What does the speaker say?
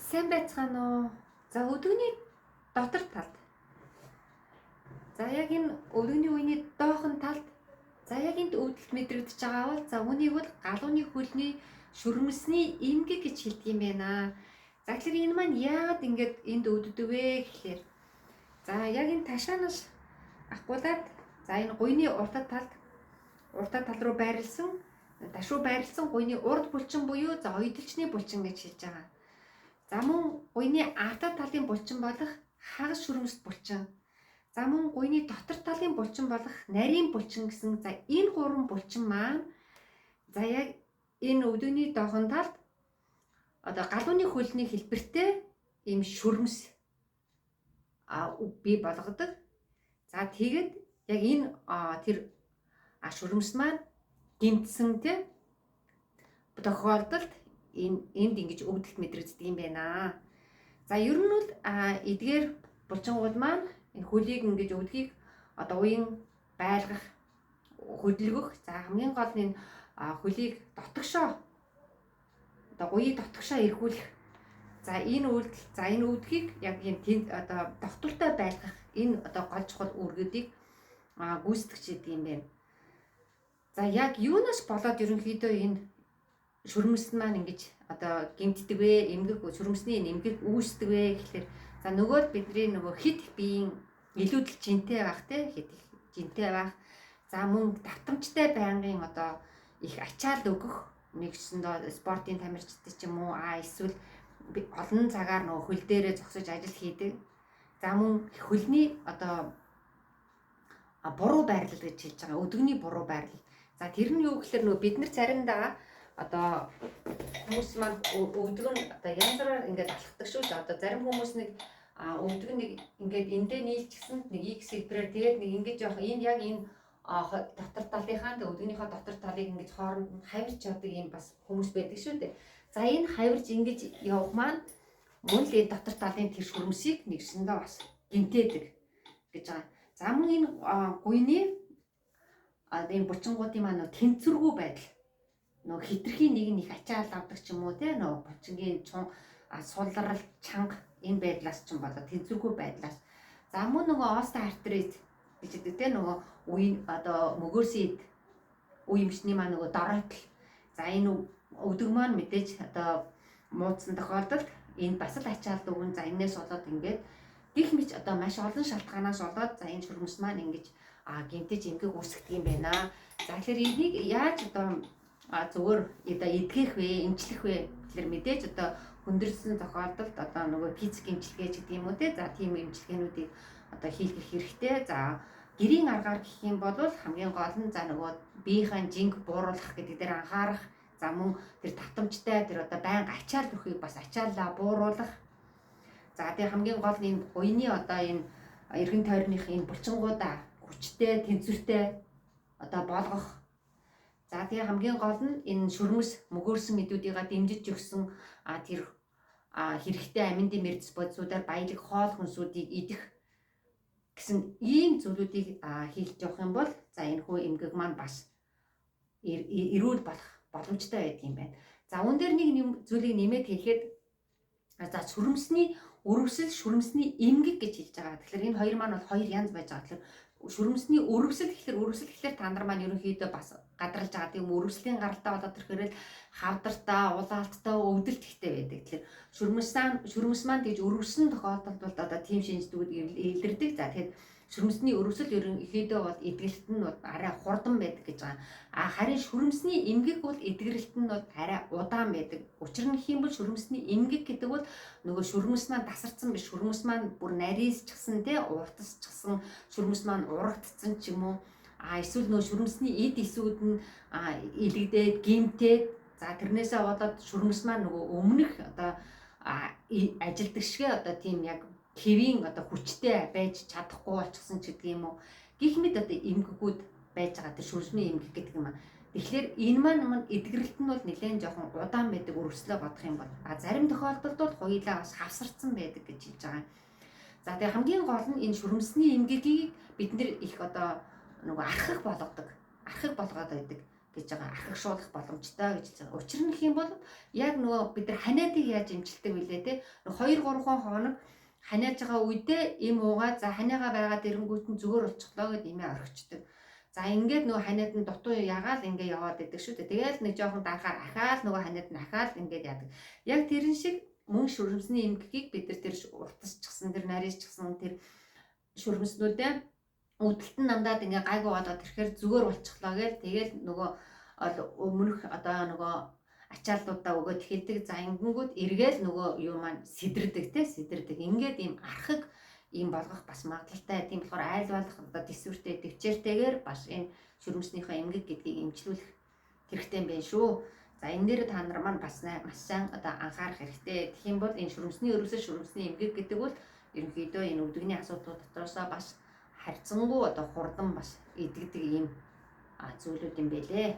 Сайн байцгаана уу? За өдөгний дотор талд. За яг энэ өдөгний үений доохон талд. За яг энд өвдөлт мэдрэгдэж байгаа бол за үнийг бол галууны хөлний шүрмэсний эмгэг гэж хэлдэг юм байна. За тэгэхээр энэ маань яагаад ингэж энд өвддөг вэ гэхээр за яг энэ ташаанаас ахгуулаад за энэ гуйны уртад тал руу байрлсан ташуу байрлсан гуйны урд булчин буюу за ойдолчны булчин гэж хэлж байгаа. За мөн гуйны ардаа талын булчин болох хагас шүрмэс булчин. За мөн гуйны дотор талын булчин болох нарийн булчин гэсэн за энэ гурван булчин маань за яг энэ өдөгний доохон талд одоо галууны хөлний хэлбэртэй ийм шүрмэс бий болгодог. За тэгээд яг энэ тэр шүрмэс маань гимтсэн те тохиолдолд энд ингэж өвдөлт мэдрэгддэг юм байна. За ер нь бол эдгээр булчингууд маань энэ хөлийг ингэж өвдгийг одоо уян байлгах, хөдөлгөх, за хамгийн гол нь хөлийг дотгошоо одоо гуйыг дотгошоо эргүүлэх. За энэ үйлдэл, за энэ өвдгийг яг энэ одоо тогтвортой байлгах энэ одоо гол чухал үүргүүдийг гүйцэтгэж идэг юм байна. За яг юунаас болоод ерөнхийдөө энэ шүрмэс маань ингэж одоо гимтдэг вэ? Эмгэг шүрмэсний эмгэг үүсдэг вэ гэхэлэр за нөгөө бидний нөгөө хит биеийн илүүдэл жинтэй байх те хит жинтэй байх. За мөн давтамжтай байнгын одоо их ачаал өгөх нэгсэндээ спортын тамирчид ч юм уу эсвэл олон цагаар нөгөө хөл дээрээ зогсож ажил хийдэг. За мөн хөлний одоо буруу байрлал гэж хэлж байгаа. Өдөгний буруу байрлал. За тэр нь юу гэхээр нөгөө бид нар заримдаа одоо хүмүүс маань өвдөг нь одоо янз бүрээр ингээд алхдаг шүү дээ. Одоо зарим хүмүүс нэг өвдөг нэг ингээд эндээ нийлчихсэн нэг X хэлбэрээр тэгээд нэг ингэж явах энэ яг энэ дотор талынхаа өвдөгнийхөө дотор талыг ингэж хооронд нь хавирч явдаг юм бас хүмүүс байдаг шүү дээ. За энэ хавирж ингэж явах маань мөн л энэ дотор талын тэр шүрмсийг нэгсэндээ бас гинтээдэг гэж байгаа. За мөн энэ гуйны энэ булчингуудын маань тэнцвэргүй байдал нөгөө хитрхийн нэг нь их ачаал авдаг ч юм уу те нөгөө булчингийн чун сулрал чанга энэ байдлаас ч юм болоо тэнцвэргүй байдлаас за мөн нөгөө остеоартрит гэж гэдэг те нөгөө үе одоо мөгөөсийн үе эмчний маань нөгөө доройтол за энэ өдөг маань мэдээж одоо муудсан тохиолдолд энэ бас л ачаал дүүгэн за энээс болоод ингээд гих мэт одоо маш олон шалтгаанаас болоод за энэ шүрмэс маань ингэж гинтэж эмгэг үүсгдэг юм байна. За тэгэхээр энийг яаж одоо зүгээр одоо эдгэх вэ, эмчлэх вэ гэхээр мэдээж одоо хүндрэлсэн тохиолдолд одоо нөгөө физик эмчилгээ гэдэг юм уу те. За тийм эмчилгээнүүдийг одоо хийх хэрэгтэй. За гэрийн аргаар гэх юм бол хамгийн гол нь за нөгөө биеийн жинг бууруулах гэдэг дээр анхаарах. За мөн тэр татамжтай тэр одоо байнга ачаал өрхийг бас ачаалаа бууруулах. За тэр хамгийн гол нь энэ гуйны одоо энэ эргэн тойрных энэ булчингуудаа хүчтэй, тэнцвэртэй одоо болгох. За тэгээ хамгийн гол нь энэ шүрмэс мөгөөрсөн мэдүүдийг дэмжиж өгсөн тэр хэрэгтэй аминдын мэрдэс бодисуудаар баялаг хоол хүнсүүдийг идэх гэсэн ийм зүйлүүдийг хийлж явах юм бол за энэ хүү эмгэг маань бас эрүүл болох боломжтой байдаг юм байна. За үүн дээр нэг зүйлийг нэмээд хэлэхэд за шүрмэсний өрөвсөл, шүрмэсний эмгэг гэж хэлж байгаа. Тэгэхээр энэ хоёр маань бол хоёр янз байж байгаа. Тэгэхээр шүрмэсний өрөвсөл гэхэлэр та нар маань ерөнхийдөө бас гадралж байгаа тийм өрөвслийн гаралтай болоод ирэхээр хавдартай, улаалттай, өвдөлт ихтэй байдаг. Тэгэхээр шүрмэс маань тэгж өрөвсөн тохиолдолд бол одоо тийм шинжлэлүүд илэрдэг. За тэгэхээр шүрмэсний өрөвсөл ерөнхийдөө бол эдгэлт нь арай хурдан байдаг гэж байгаа. Харин шүрмэсний эмгэг бол эдгэрэлт нь арай удаан байдаг. Учир нь гэх юм бол шүрмэсний эмгэг гэдэг бол нөгөө шүрмэс маань тасарсан биш, шүрмэс маань бүр нарийсчихсан те уртасчихсан, шүрмэс маань урагдсан ч юм уу. Эсвэл нөгөө шүрмэсний эд эсүүд нь илэгдээд гимтээд за тэрнээсээ болоод шүрмэс маань нөгөө өмнөх одоо ажилдаг шигэ одоо тийм яг хэвийн одоо хүчтэй байж чадахгүй болчихсон ч гэдэг юм уу. Гэх мэт одоо эмгэгүүд байж байгаа тэр шүрмэсний эмгэг гэдэг юм. Тэгэхээр энэ маань эдгэрэлт нь бол нэлээд жоохон удаан байдаг өрөвслөө бодох юм бол зарим тохиолдолд бол хоёулаа бас хавсарсан байдаг гэж хэлж байгаа. За тэгээ хамгийн гол нь энэ шүрмэсний эмгэгийг бид нэр их одоо нөгөө архаг болгоод байдаг. гэж байгаа архагшуулах боломжтой гэж байгаа. Учир нь гэх юм бол яг нөгөө бид нар ханиадыг яаж имжилдэг вүлээ те. 2 3 хоног ханиаж байгаа үедээ им уугаа за ханиагаа байгаа дэрэнгүүт нь зүгээр болчихлоо гэд имээ орхичдаг. За ингээд нөгөө ханиад нь дутуу ягаал ингээд яваад идэг шүү дээ. Тэгээл нэг жоохон дарахаар ахаал нөгөө ханиад нь ахаал ингээд яадаг. Яг тэрэн шиг мөн шүрмсний эмгэгийг бид нар тэр утасчихсан тэр нарийчсан тэр шүрмснүүдээ үүдэлт нь дандаад ингээ гайгүй болоод ирэхээр зүгээр болчихлоо гээл тэгэл нөгөө өмнөх одоо нөгөө ачааллуудаа өгөөд хэлдэг за ингэнгүүт эргээл нөгөө юу маань сэдэрдэг те сэдэрдэг ингээд ийм архаг ийм болгох бас магадлалтай. Тийм болохоор айл болох одоо төсвөртэй төвчээртэйгээр бас энэ шүрмснийхээ эмгэг гэдгийг эмчлүүлэх хэрэгтэй юм байна шүү. За энэ дээр та нар маань бас маш сайн одоо анхаарах хэрэгтэй. Тэгэх юм бол энэ шүрмсний өрөөсөө шүрмсний эмгэг гэдэг бол ерөнхийдөө энэ өвдөгний асуудлууд дотроосоо бас харьцангуй одоо хурдан бас идэгдэг ийм зүйлүүд юм байлээ.